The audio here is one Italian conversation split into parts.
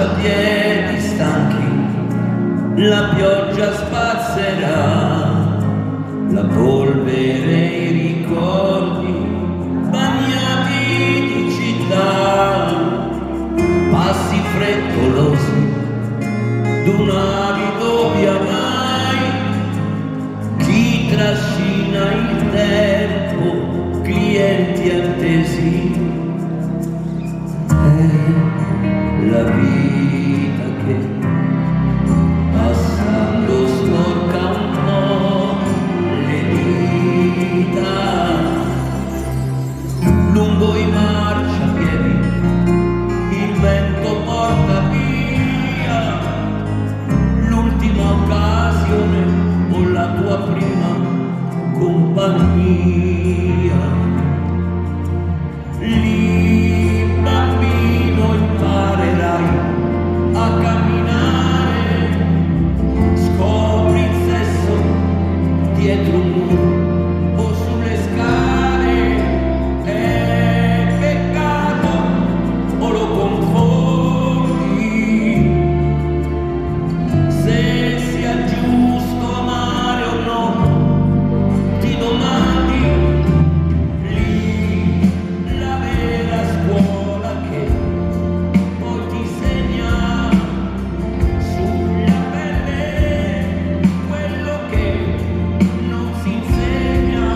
marciapiedi stanchi, la pioggia spazzerà la polvere e i ricordi bagnati di città, passi frettolosi d'un avido via mai, chi trascina il tempo, clienti attesi, è la vita che passando sporca un po' le dita lungo i marciapiedi, il vento porta via l'ultima occasione o la tua prima compagnia. Lì bambino imparerai a camminare, scopri il sesso dietro un muro o sulle scale, è peccato o lo confondi, se sia giusto amare o no, ti domandi, lì la vera scuola che poi ti segna sulla pelle quello che non si insegna,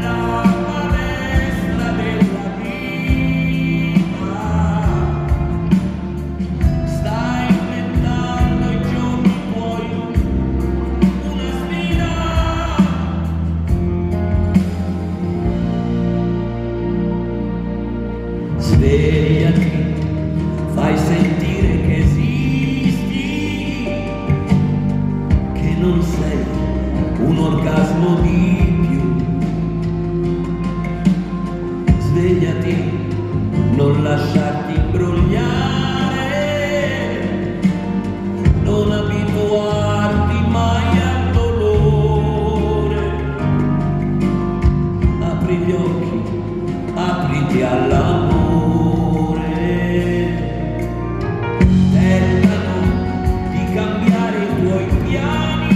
la palestra della vita. Stai inventando i giorni tuoi una sfida. Svegliati, fai sentire che esisti, che non sei un orgasmo di più. Svegliati, non lasciarti imbrogliare, non abituarti mai al dolore. Apri gli occhi, apriti all'amore. Tentano di cambiare i tuoi piani,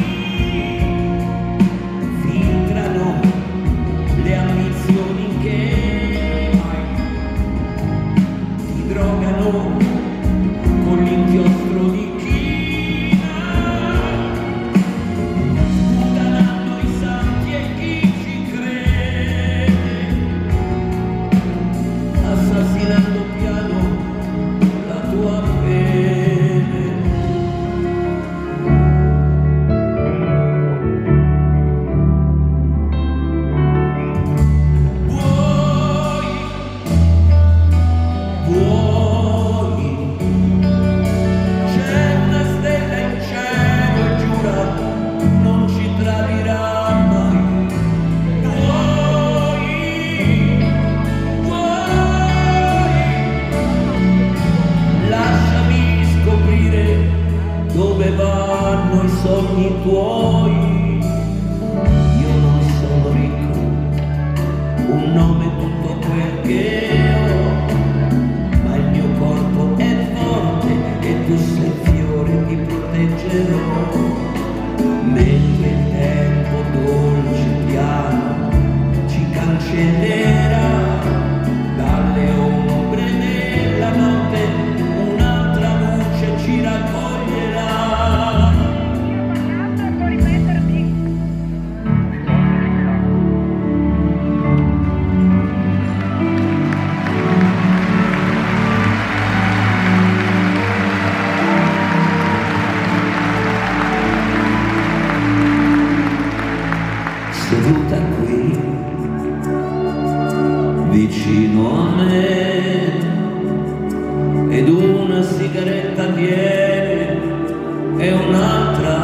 filtrano le ambizioni che hai, ti drogano con l'inchiostro di china, sputanando i santi e chi ci crede, assassinando piano la tua fede. Vuoi, c'è una stella in cielo e giura non ci tradirà mai. Lasciami scoprire dove vanno i sogni tuoi. Io non sono ricco, un nome è tutto quel che ho, ma il mio corpo è forte e tu sei fiore, ti proteggerò. Mentre il tempo dolce piano ci cancellerà dalle ombre della notte, un'altra luce ci raccoglierà. Può ripeterti? Seduta qui vicino a me ed una sigaretta viene e un'altra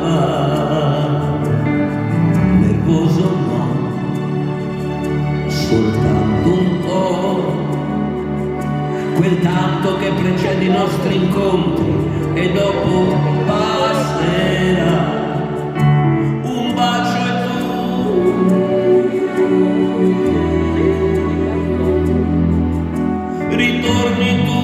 va, nervoso no, soltanto un po', quel tanto che precede i nostri incontri e dopo passerà. Un bacio e tu ritorni tu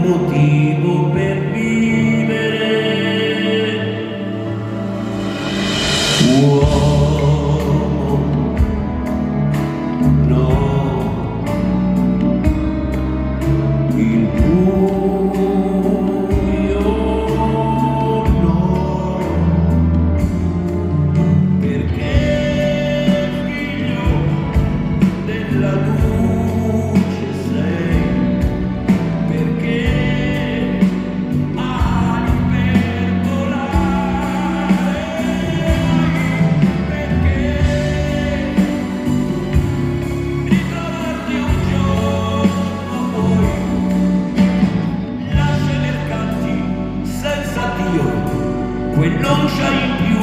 motivo per vivere. Uomo, no, il buio no, perché figlio della luce sei, perché ali per volare, perché ritrovarti un giorno poi lascia i mercanti senza Dio, quel non c'hai più.